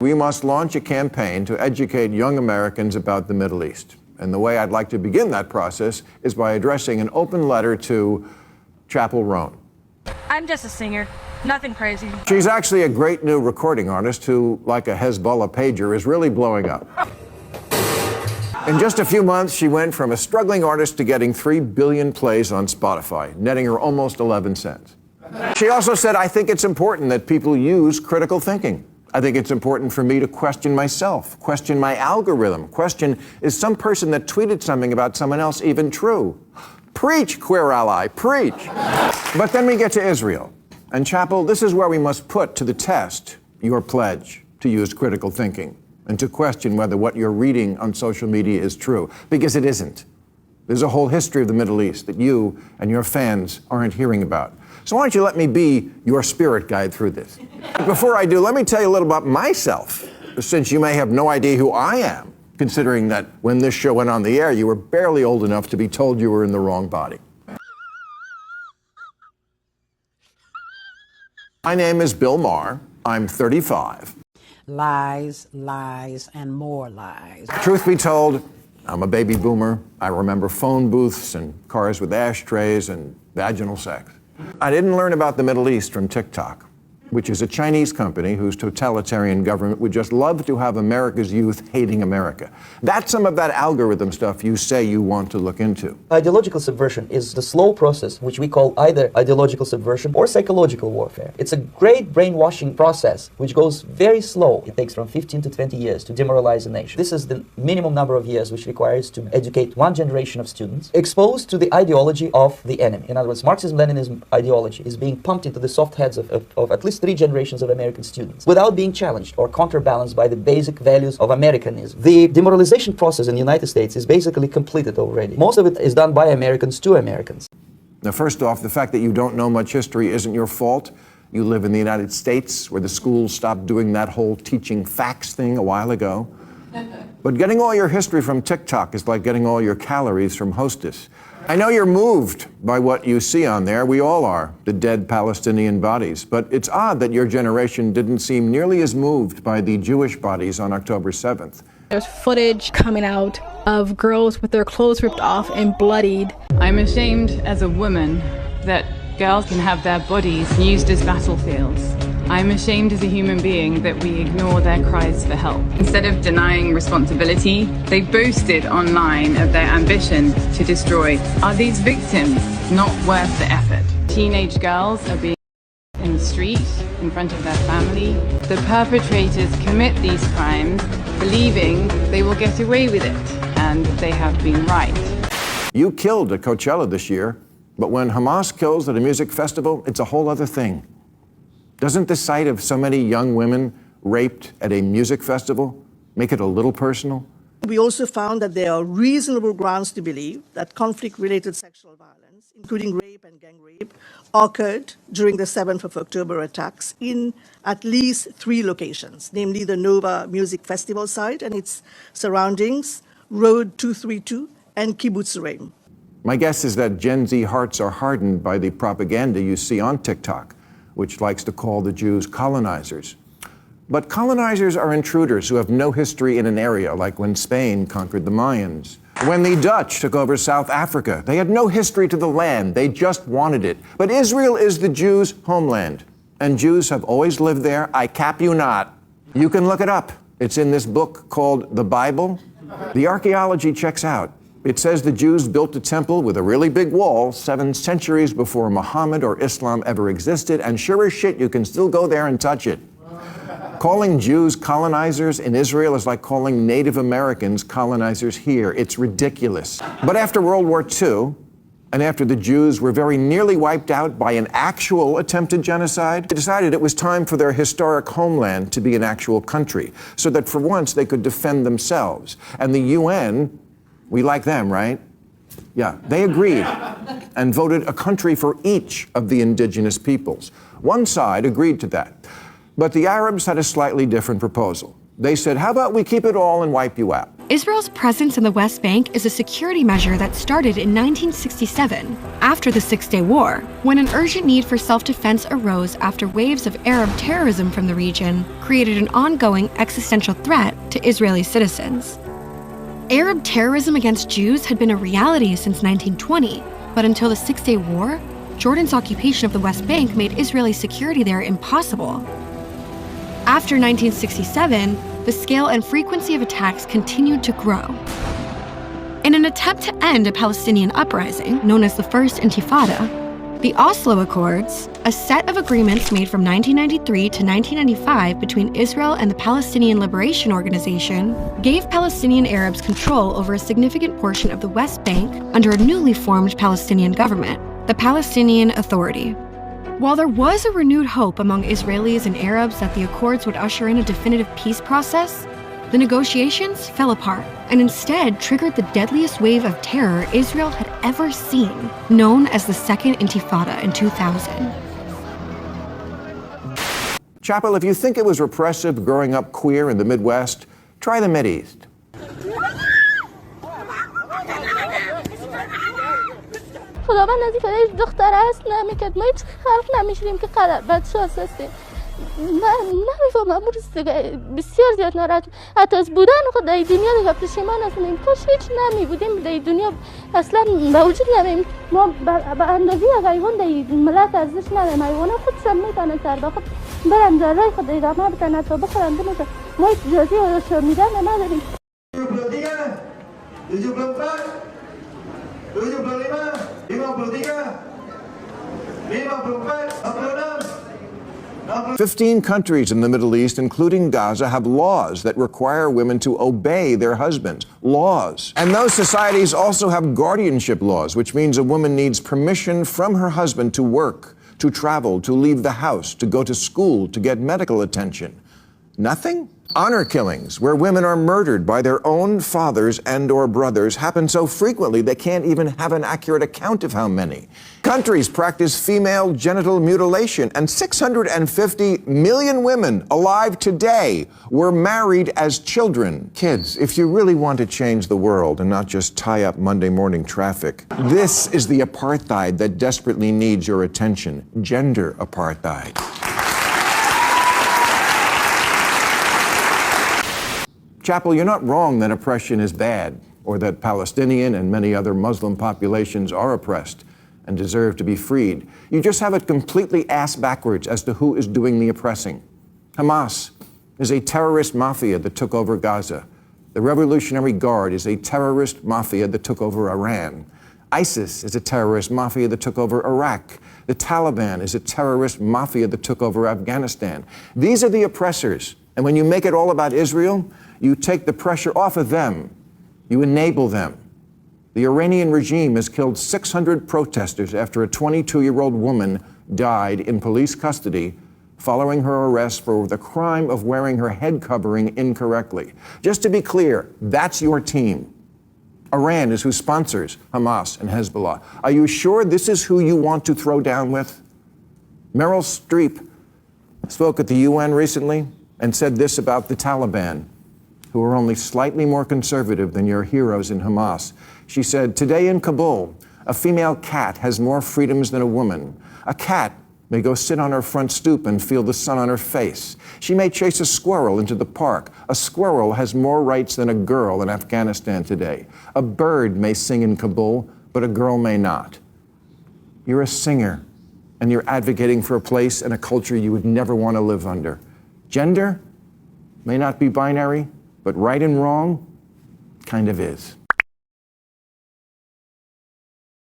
We must launch a campaign to educate young Americans about the Middle East. And the way I'd like to begin that process is by addressing an open letter to Chapel Roan. I'm just a singer, nothing crazy. She's actually a great new recording artist who, like a Hezbollah pager, is really blowing up. In just a few months, she went from a struggling artist to getting 3 billion plays on Spotify, netting her almost 11 cents. She also said, I think it's important that people use critical thinking. I think it's important for me to question myself, question my algorithm, question, is some person that tweeted something about someone else even true? Preach, queer ally, preach. But then we get to Israel. And Chapel, this is where we must put to the test your pledge to use critical thinking and to question whether what you're reading on social media is true, because it isn't. There's a whole history of the Middle East that you and your fans aren't hearing about. So why don't you let me be your spirit guide through this? Before I do, let me tell you a little about myself, since you may have no idea who I am, considering that when this show went on the air, you were barely old enough to be told you were in the wrong body. My name is Bill Maher. I'm 35. Lies, lies, and more lies. Truth be told, I'm a baby boomer. I remember phone booths and cars with ashtrays and vaginal sex. I didn't learn about the Middle East from TikTok, which is a Chinese company whose totalitarian government would just love to have America's youth hating America. That's some of that algorithm stuff you say you want to look into. Ideological subversion is the slow process which we call either ideological subversion or psychological warfare. It's a great brainwashing process which goes very slow. It takes from 15 to 20 years to demoralize a nation. This is the minimum number of years which requires to educate one generation of students exposed to the ideology of the enemy. In other words, Marxism-Leninism ideology is being pumped into the soft heads of at least 3 generations of American students without being challenged or counterbalanced by the basic values of Americanism. The demoralization process in the United States is basically completed already. Most of it is done by Americans to Americans. Now, first off, the fact that you don't know much history isn't your fault. You live in the United States, where the schools stopped doing that whole teaching facts thing a while ago. But getting all your history from TikTok is like getting all your calories from Hostess. I know you're moved by what you see on there. We all are, the dead Palestinian bodies. But it's odd that your generation didn't seem nearly as moved by the Jewish bodies on October 7th. There's footage coming out of girls with their clothes ripped off and bloodied. I'm ashamed as a woman that girls can have their bodies used as battlefields. I'm ashamed as a human being that we ignore their cries for help. Instead of denying responsibility, they boasted online of their ambition to destroy. Are these victims not worth the effort? Teenage girls are being in the street in front of their family. The perpetrators commit these crimes believing they will get away with it, and they have been right. You killed at Coachella this year, but when Hamas kills at a music festival, it's a whole other thing. Doesn't the sight of so many young women raped at a music festival make it a little personal? We also found that there are reasonable grounds to believe that conflict-related sexual violence, including rape and gang rape, occurred during the 7th of October attacks in at least 3 locations, namely the Nova Music Festival site and its surroundings, Road 232 and Kibbutz Reim. My guess is that Gen Z hearts are hardened by the propaganda you see on TikTok, which likes to call the Jews colonizers. But colonizers are intruders who have no history in an area, like when Spain conquered the Mayans. When the Dutch took over South Africa, they had no history to the land, they just wanted it. But Israel is the Jews' homeland, and Jews have always lived there, I cap you not. You can look it up. It's in this book called The Bible. The archaeology checks out. It says the Jews built a temple with a really big wall 7 centuries before Muhammad or Islam ever existed, and sure as shit, you can still go there and touch it. Calling Jews colonizers in Israel is like calling Native Americans colonizers here. It's ridiculous. But after World War II, and after the Jews were very nearly wiped out by an actual attempted genocide, they decided it was time for their historic homeland to be an actual country, so that for once they could defend themselves. And the UN, we like them, right? Yeah, they agreed and voted a country for each of the indigenous peoples. One side agreed to that. But the Arabs had a slightly different proposal. They said, how about we keep it all and wipe you out? Israel's presence in the West Bank is a security measure that started in 1967, after the Six-Day War, when an urgent need for self-defense arose after waves of Arab terrorism from the region created an ongoing existential threat to Israeli citizens. Arab terrorism against Jews had been a reality since 1920, but until the Six-Day War, Jordan's occupation of the West Bank made Israeli security there impossible. After 1967, the scale and frequency of attacks continued to grow. In an attempt to end a Palestinian uprising, known as the First Intifada, the Oslo Accords, a set of agreements made from 1993 to 1995 between Israel and the Palestinian Liberation Organization, gave Palestinian Arabs control over a significant portion of the West Bank under a newly formed Palestinian government, the Palestinian Authority. While there was a renewed hope among Israelis and Arabs that the Accords would usher in a definitive peace process, the negotiations fell apart and instead triggered the deadliest wave of terror Israel had ever seen, known as the Second Intifada in 2000. Chapel, if you think it was repressive growing up queer in the Midwest, try the Mideast. خداوند از این که دختر هست نمیکرد ما هیچ خلق نمیشیم که بچه هستیم نمیفهمم بسیار زیاد ناراحت حتی از بودن خود در دنیا دیگه پشیمان هستیم کاش هیچ نمی بودیم در دنیا اصلا به وجود نمیم ما به اندازه حیوان در ملت ارزش نداریم حیوان خودشان میتونن سر به خود برن در راه خود ادامه بدن تا بخورن بنوشن ما اجازه شمیدن نداریم 15 countries in the Middle East, including Gaza, have laws that require women to obey their husbands. Laws. And those societies also have guardianship laws, which means a woman needs permission from her husband to work, to travel, to leave the house, to go to school, to get medical attention. Nothing? Honor killings, where women are murdered by their own fathers and or brothers, happen so frequently they can't even have an accurate account of how many. Countries practice female genital mutilation, and 650 million women alive today were married as children. Kids, if you really want to change the world and not just tie up Monday morning traffic, this is the apartheid that desperately needs your attention: gender apartheid. Chapel, you're not wrong that oppression is bad, or that Palestinian and many other Muslim populations are oppressed and deserve to be freed. You just have it completely ass backwards as to who is doing the oppressing. Hamas is a terrorist mafia that took over Gaza. The Revolutionary Guard is a terrorist mafia that took over Iran. ISIS is a terrorist mafia that took over Iraq. The Taliban is a terrorist mafia that took over Afghanistan. These are the oppressors. And when you make it all about Israel, you take the pressure off of them. You enable them. The Iranian regime has killed 600 protesters after a 22-year-old woman died in police custody following her arrest for the crime of wearing her head covering incorrectly. Just to be clear, that's your team. Iran is who sponsors Hamas and Hezbollah. Are you sure this is who you want to throw down with? Meryl Streep spoke at the UN recently and said this about the Taliban, who are only slightly more conservative than your heroes in Hamas. She said, today in Kabul, a female cat has more freedoms than a woman. A cat may go sit on her front stoop and feel the sun on her face. She may chase a squirrel into the park. A squirrel has more rights than a girl in Afghanistan today. A bird may sing in Kabul, but a girl may not. You're a singer, and you're advocating for a place and a culture you would never want to live under. Gender may not be binary, but right and wrong kind of is.